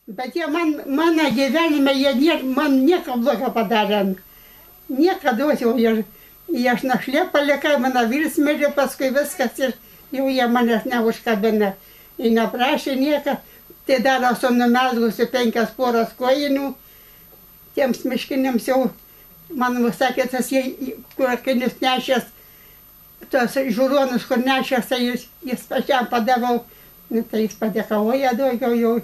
Bet jie mano gyvenime, man nieko blogo padarė. Niekada jau aš našlė palikai, mano vyras mirė, paskui viskas ir jau jie manęs neužkabina. Jie neprašė nieką, tai dar esu numezgusi 5 poras kojinių. Tiems miškiniams jau, man sakė, tas kojinius nešęs, tos žiūronus, kur nešęs, tai jis pačiam padavau. Tai jis padėkavoja daugiau jau,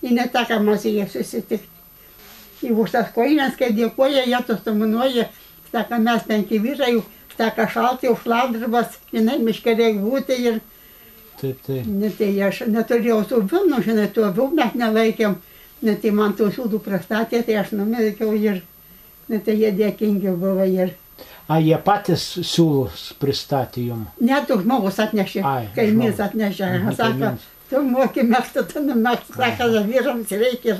jie neteka mažai susitikti. Ir už tas kojines, kai dėkoja, jie tustuminuoja, sako, mes 5 vyrai, sako, šaltai, už šlapdribas, jinai miške reikia būti ir... Taip. Tai aš neturėjau tų vilnų, žinai, tų vilnų mes nelaikėm, tai man tų sūdų prastatė, tai aš numirkiau ir tai jie dėkingi buvo ir... A, jie patys siūlus pristatė jums? Ne, tu žmogus atnešė, kaimys atnešė, sako, tu moki mėgti, tu numėgti, sako, vyrams reikia.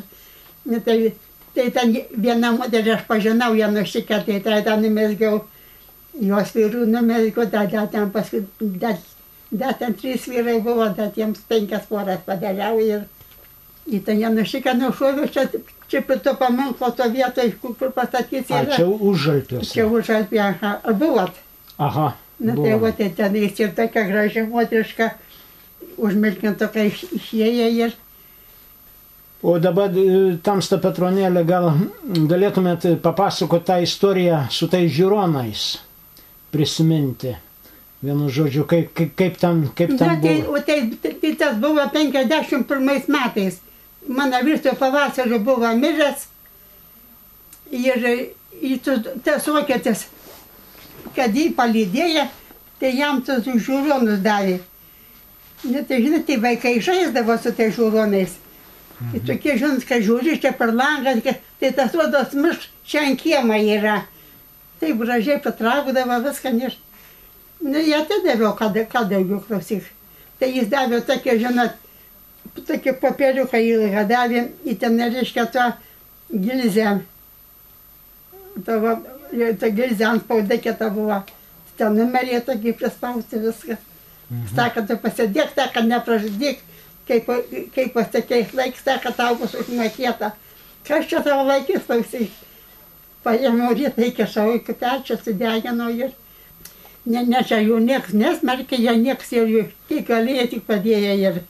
Tai ten vieną modelį aš pažinau, ją nuštikė, tai ten numėsgiau, jos vyrų numėsgiau, ten paskui, ten 3 vyrai buvo, jiems 5 poras padariau ir ten ją nuštikė, nušoviau, čia prie to paminklo, to vietoj, kur pastatys yra. A, čia Užalpiuose? Čia Užalpiuose, ar buvot? Aha, buvo. Tai va, tai ten jis ir tokia graži moteriška, užmirkintoka išėję ir... O dabar, Tamsta Petronėlė, gal galėtumėt papasakoti tą istoriją su tais žiūronais, prisiminti. Vienu žodžiu, kaip tam buvo? Tai tas buvo 51 metais. Mano vyras pavasario buvo miręs ir tas vokietis, kad jį palydėjo, tai jam tos žiūronus davė. Tai žinai, tai vaikai žaisdavo su tais žiūronais. Ir tokie, žinot, kad žiūri čia per langą, tai tas vados mišk čia ant kiemą yra. Taip gražiai patraukdavo viską, nes... Jie atidaviau, ką daugiau klausyk. Tai jis davė tokie, žinot, tokie popieriuką ilgą davė, į ten reiškia to gilzę. Ta gilzė ant spaudekėta buvo. Ten numerė tokį prispausti viską. Sako, tu pasidėk tą, kad nepražudyk. Kaip pasakė, laiks tą, kad tau bus užmokėta. Kas čia tavo laikys, klausyk. Paėmiau rytą iki savo, iki pečią sudegino ir... Ne, čia jų nieks nesmerkė, jie nieks ir jų tik galėjo, tik padėjo ir...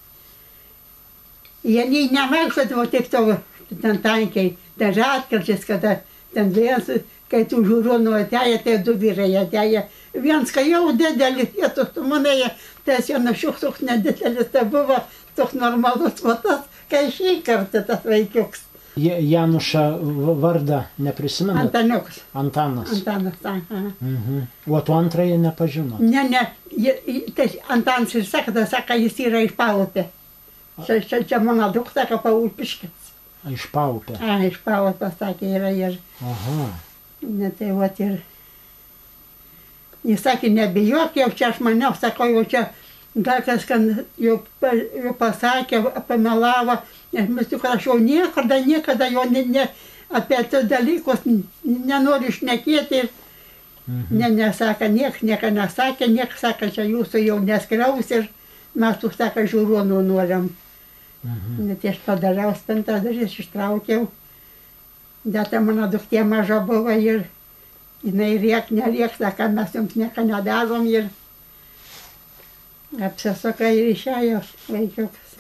Jie nevaikščiodavo taip tavo ten tankiai, ten atkarčiais, kada ten vienas, kai tų žiūronų atėjo, tai 2 vyrai atėjo. Vienas, kai jau didelis, jie tu manai, tas jo nušiukštoks nedidelis, tai buvo toks normalus matas, kai šį kartą tas vaikiuks. Janušą vardą neprisimenat? Antaniukas. Antanas. Antanas, aha. O tu antrąjį nepažinot? Ne, tai Antanas ir sako, jis yra iš Paupio. Čia mano dukra, sako, Paupiškis. Iš Paupio? A, iš Paupio, sakė, yra ir... Aha. Ne, tai vat ir... Jis sakė, nebijok, jau čia aš maniau, sako, jau čia... Gal kažkas jau pasakė, pamelavo, nes mes tik aš jau niekada jau apie tos dalykus nenoriu šnekėti. Nesako, nieko nesakė, nieks sako, čia jūsų jau neskriaus ir mes tu sako, žiūronų norim. Net aš padariau spintą duris, ištraukiau. Bet mano duktė maža buvo ir jinai neriek, sako, mes jums nieko nedarom ir... Apsisuka ir išėjo vaikiukas.